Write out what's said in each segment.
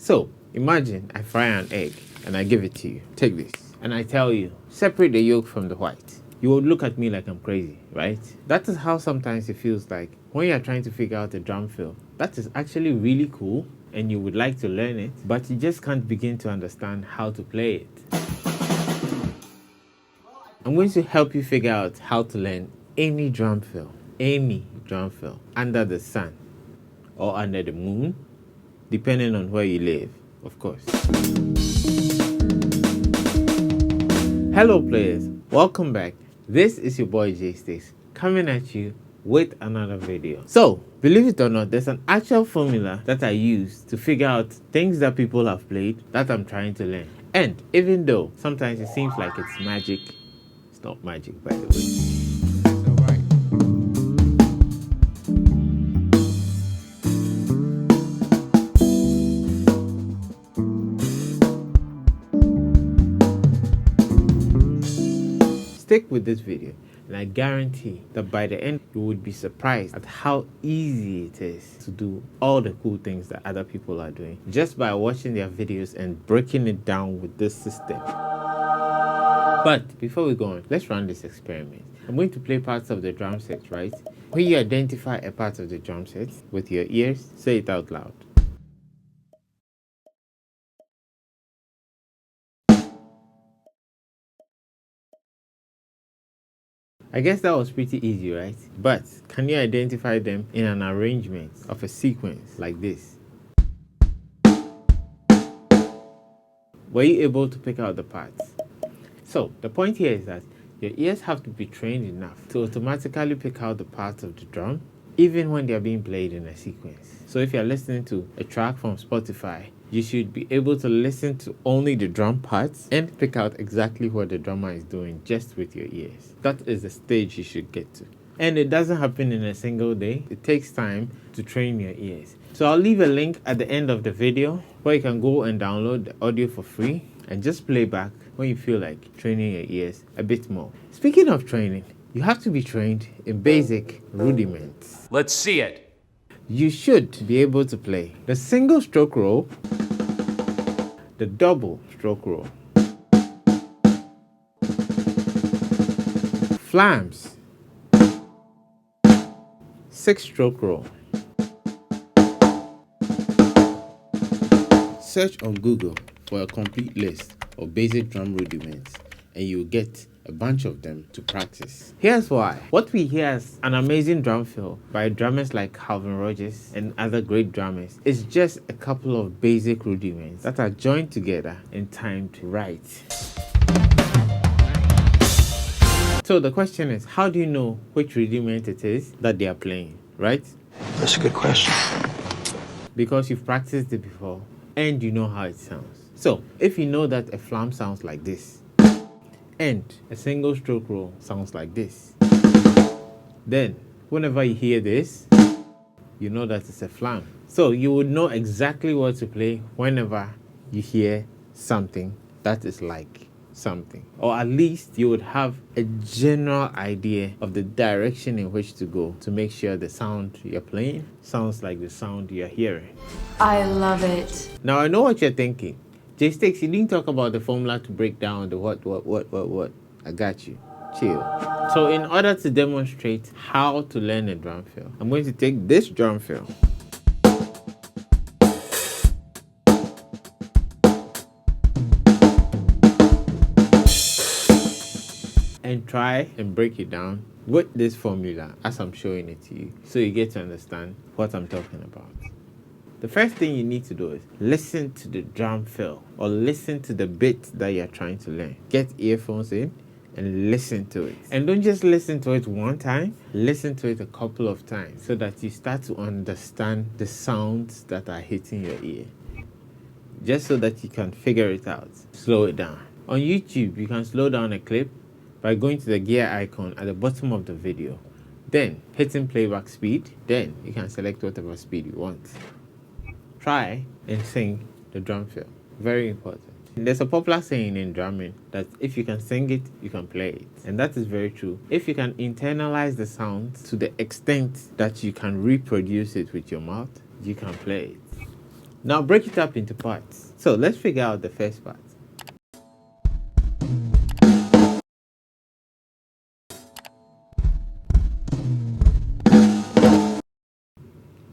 So imagine I fry an egg and I give it to you. Take this. And I tell you, separate the yolk from the white. You would look at me like I'm crazy, right? That is how sometimes it feels like when you're trying to figure out a drum fill. That is actually really cool and you would like to learn it, but you just can't begin to understand how to play it. I'm going to help you figure out how to learn any drum fill under the sun or under the moon, depending on where you live, of course. Hello players, welcome back. This is your boy Jaystiqs coming at you with another video. So, believe it or not, there's an actual formula that I use to figure out things that people have played that I'm trying to learn. And even though sometimes it seems like it's magic, it's not magic, by the way. Stick with this video and I guarantee that by the end you would be surprised at how easy it is to do all the cool things that other people are doing just by watching their videos and breaking it down with this system. But before we go on, let's run this experiment. I'm going to play parts of the drum set, right? When you identify a part of the drum set with your ears, say it out loud. I guess that was pretty easy, right? But can you identify them in an arrangement of a sequence like this? Were you able to pick out the parts? So the point here is that your ears have to be trained enough to automatically pick out the parts of the drum even when they are being played in a sequence. So if you're listening to a track from Spotify, you should be able to listen to only the drum parts and pick out exactly what the drummer is doing just with your ears. That is the stage you should get to. And it doesn't happen in a single day. It takes time to train your ears. So I'll leave a link at the end of the video where you can go and download the audio for free and just play back when you feel like training your ears a bit more. Speaking of training, you have to be trained in basic rudiments. Let's see it. You should be able to play the single stroke roll, the double stroke roll, flams, 6-stroke roll. Search on Google for a complete list of basic drum rudiments and you'll get a bunch of them to practice. Here's why. What we hear as an amazing drum fill by drummers like Calvin Rogers and other great drummers is just a couple of basic rudiments that are joined together and timed right. So the question is, how do you know which rudiment it is that they are playing, right? That's a good question. Because you've practiced it before and you know how it sounds. So if you know that a flam sounds like this and a single stroke roll sounds like this, then whenever you hear this, you know that it's a flam. So you would know exactly what to play whenever you hear something that is like something, or at least you would have a general idea of the direction in which to go to make sure the sound you're playing sounds like the sound you're hearing. I love it. Now I know what you're thinking. Jaystiqs, you didn't talk about the formula to break down the what. I got you. Chill. So in order to demonstrate how to learn a drum fill, I'm going to take this drum fill and try and break it down with this formula as I'm showing it to you so you get to understand what I'm talking about. The first thing you need to do is listen to the drum fill or listen to the beat that you're trying to learn. Get earphones in and listen to it. And don't just listen to it one time, listen to it a couple of times so that you start to understand the sounds that are hitting your ear. Just so that you can figure it out. Slow it down. On YouTube, you can slow down a clip by going to the gear icon at the bottom of the video. Then hitting playback speed. Then you can select whatever speed you want. Try and sing the drum fill. Very important. There's a popular saying in drumming that if you can sing it, you can play it. And that is very true. If you can internalize the sound to the extent that you can reproduce it with your mouth, you can play it. Now break it up into parts. So let's figure out the first part.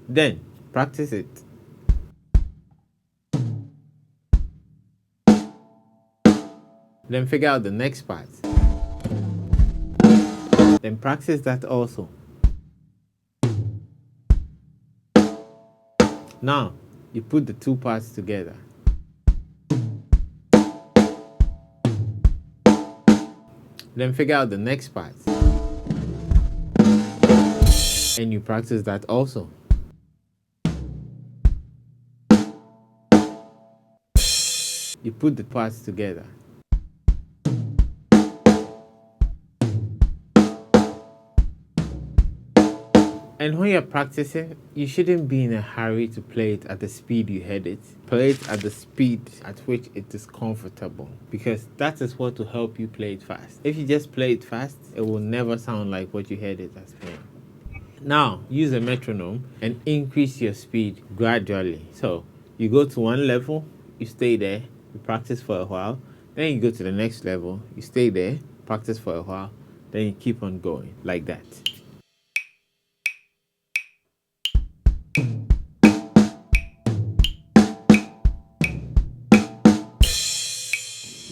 Then practice it. Then figure out the next part. Then practice that also. Now you put the two parts together. Then figure out the next part. And you practice that also. You put the parts together. And when you're practicing, you shouldn't be in a hurry to play it at the speed you heard it. Play it at the speed at which it is comfortable, because that is what will help you play it fast. If you just play it fast, it will never sound like what you heard it as playing. Now, use a metronome and increase your speed gradually. So, you go to one level, you stay there, you practice for a while, then you go to the next level, you stay there, practice for a while, then you keep on going like that.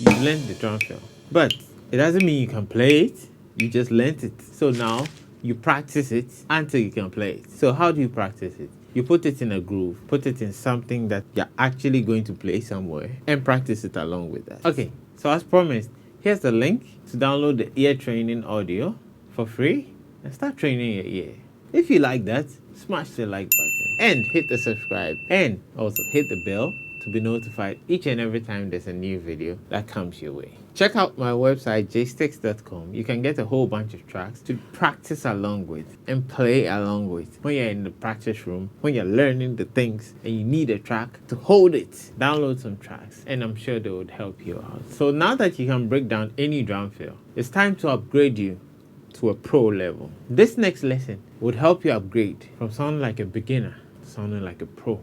You've learned the drum fill, but it doesn't mean you can play it. You just learned it. So now you practice it until you can play it. So how do you practice it? You put it in a groove, put it in something that you're actually going to play somewhere, and practice it along with that. Okay, so as promised, here's the link to download the ear training audio for free and start training your ear. If you like that, smash the like button and hit the subscribe, and also hit the bell to be notified each and every time there's a new video that comes your way. Check out my website, Jaystiqs.com. You can get a whole bunch of tracks to practice along with and play along with. When you're in the practice room, when you're learning the things and you need a track to hold it, download some tracks and I'm sure they would help you out. So now that you can break down any drum fill, it's time to upgrade you to a pro level. This next lesson would help you upgrade from sounding like a beginner to sounding like a pro.